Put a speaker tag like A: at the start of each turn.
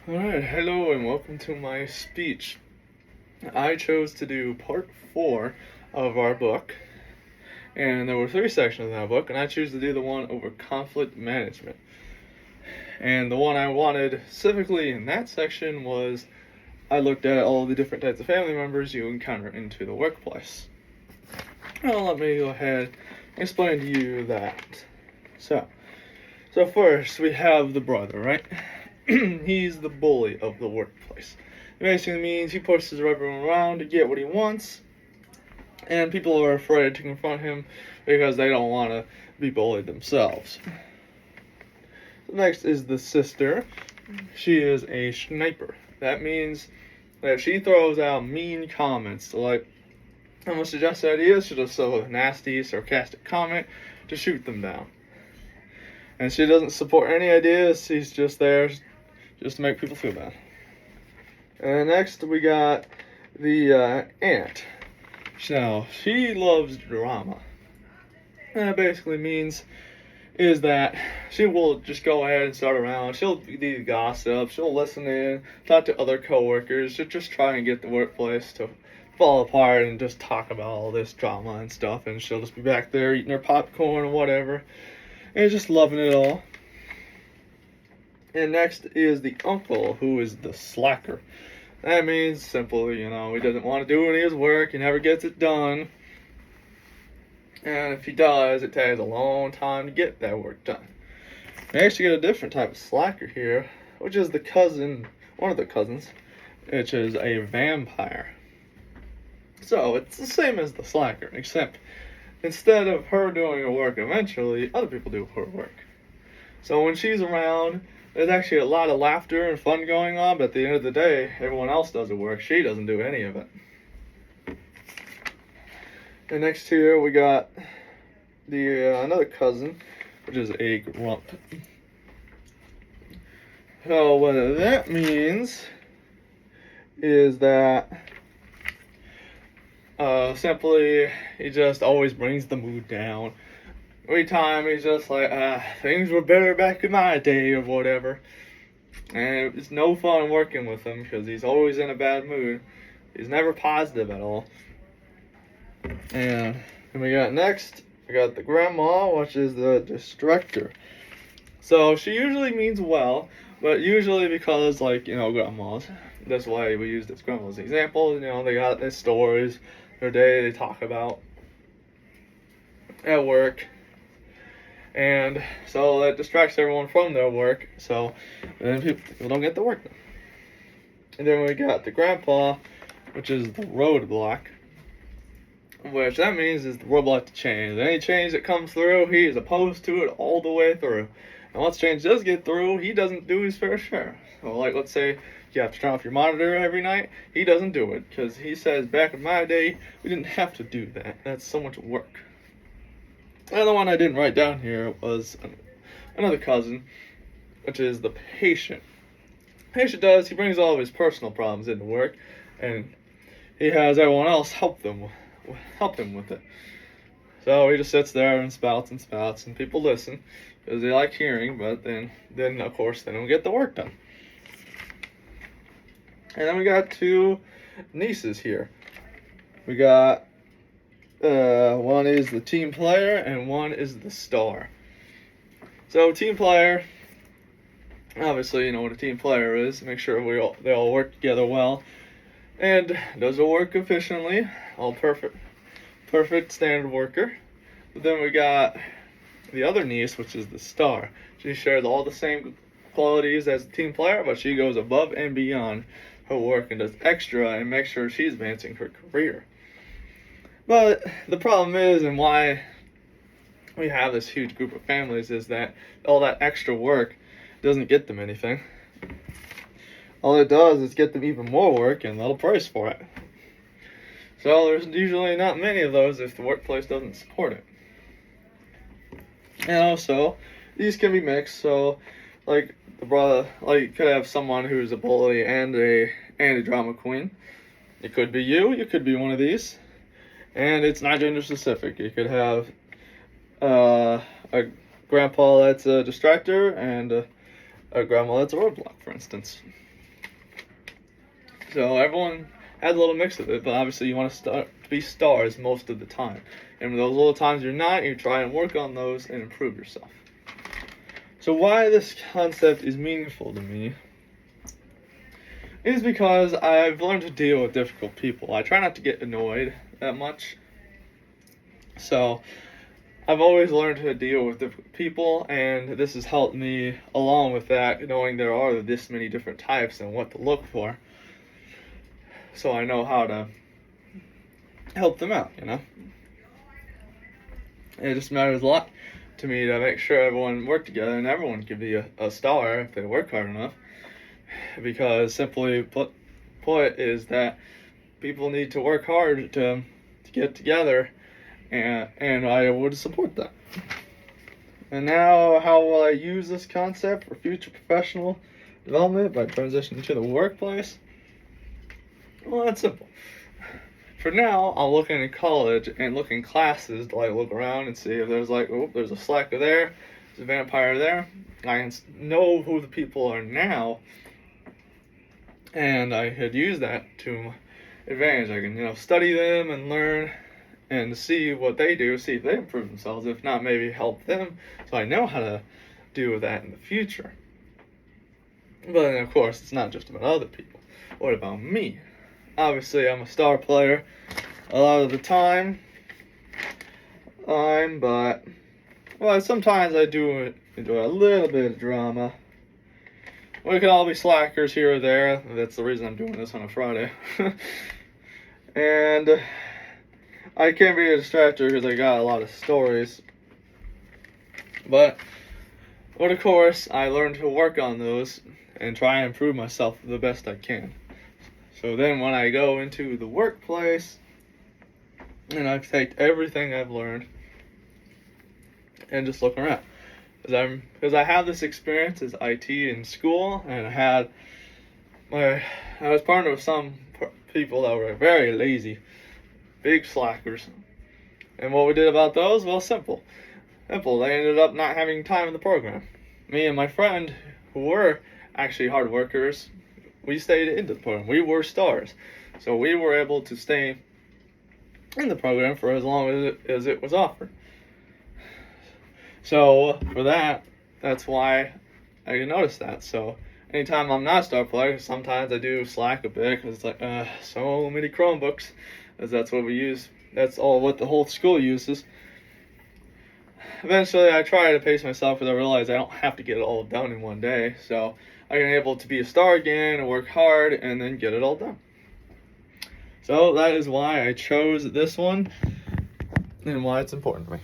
A: Alright, hello and welcome to my speech. I chose to do part 4 of our book, and there were 3 sections in that book, and I choose to do the one over conflict management. And the one I wanted specifically in that section was I looked at all the different types of family members you encounter into the workplace. Well, let me go ahead and explain to you that. So first we have the brother, right? He's the bully of the workplace. It basically means he pushes everyone around to get what he wants, and people are afraid to confront him because they don't want to be bullied themselves. Next is the sister. She is a sniper. That means that she throws out mean comments. Like, I'm gonna suggest ideas, she'll just throw a nasty, sarcastic comment to shoot them down. And she doesn't support any ideas, she's just there just to make people feel bad. And next we got the aunt. Now, she loves drama. And that basically means is that she will just go ahead and start around. She'll do gossip. She'll listen in, talk to other coworkers, just try and get the workplace to fall apart and just talk about all this drama and stuff. And she'll just be back there eating her popcorn or whatever, and just loving it all. And next is the uncle, who is the slacker. That means simply, he doesn't want to do any of his work. He never gets it done. And if he does, it takes a long time to get that work done. We actually get a different type of slacker here, which is the cousin, one of the cousins, which is a vampire. So it's the same as the slacker, except instead of her doing her work eventually, other people do her work. So when she's around, there's actually a lot of laughter and fun going on, but at the end of the day, everyone else does the work. She doesn't do any of it. And next here we got the another cousin, which is a grump. So what that means is that simply he just always brings the mood down. Every time he's just like, things were better back in my day or whatever. And it's no fun working with him because he's always in a bad mood. He's never positive at all. And we got next, we got the grandma, which is the distractor. So she usually means well, but usually because, grandmas, that's why we use this grandma as an example. They got their stories, their day they talk about at work. And so that distracts everyone from their work, so then people don't get the work done. And then we got the grandpa, which is the roadblock, which that means is the roadblock to change. Any change that comes through, he is opposed to it all the way through. And once change does get through, he doesn't do his fair share. So, let's say you have to turn off your monitor every night, he doesn't do it, because he says, back in my day, we didn't have to do that. That's so much work. Another one I didn't write down here was another cousin, which is the patient. Patient he brings all of his personal problems into work, and he has everyone else help him with it. So he just sits there and spouts, and people listen because they like hearing, but then of course they don't get the work done. And then we got 2 nieces here. We got one is the team player and one is the star. So team player, obviously you know what a team player is. Make sure they all work together well, and does the work efficiently. All perfect standard worker. But then we got the other niece, which is the star. She shares all the same qualities as a team player, but she goes above and beyond her work and does extra and makes sure she's advancing her career. But the problem is, and why we have this huge group of families, is that all that extra work doesn't get them anything. All it does is get them even more work and a little price for it. So there's usually not many of those if the workplace doesn't support it. And also, these can be mixed. So, you could have someone who's a bully and a drama queen. It could be you. You could be one of these. And it's not gender specific. You could have a grandpa that's a distractor and a grandma that's a roadblock, for instance. So everyone has a little mix of it, but obviously you want to be stars most of the time. And those little times you're not, you try and work on those and improve yourself. So why this concept is meaningful to me is because I've learned to deal with difficult people. I try not to get annoyed that much. So I've always learned to deal with difficult people, and this has helped me along with that, knowing there are this many different types and what to look for. So I know how to help them out, you know? It just matters a lot to me to make sure everyone work together and everyone can be a star if they work hard enough. Because simply put is that people need to work hard to get together, and I would support that. And now, how will I use this concept for future professional development by transitioning to the workplace? Well, that's simple. For now, I'll look in college and look in classes to look around and see if there's there's a slacker there, there's a vampire there. I can know who the people are now, and I could use that to my advantage. I can, study them and learn and see what they do, see if they improve themselves. If not, maybe help them so I know how to deal with that in the future. But then, of course, it's not just about other people. What about me? Obviously, I'm a star player a lot of the time. Sometimes I do enjoy a little bit of drama. We can all be slackers here or there. That's the reason I'm doing this on a Friday. And I can be a distractor because I got a lot of stories. But of course, I learned to work on those and try and improve myself the best I can. So then when I go into the workplace, and I take everything I've learned and just look around. Because I have this experience as IT in school, and I was partnered with some people that were very lazy, big slackers. And what we did about those? Well, simple. They ended up not having time in the program. Me and my friend, who were actually hard workers, we stayed into the program. We were stars. So we were able to stay in the program for as long as it was offered. So for that's why I noticed that. So anytime I'm not a star player, sometimes I do slack a bit because it's so many Chromebooks, as that's what we use. That's all what the whole school uses. Eventually, I try to pace myself because I realize I don't have to get it all done in one day. So I'm able to be a star again and work hard and then get it all done. So that is why I chose this one and why it's important to me.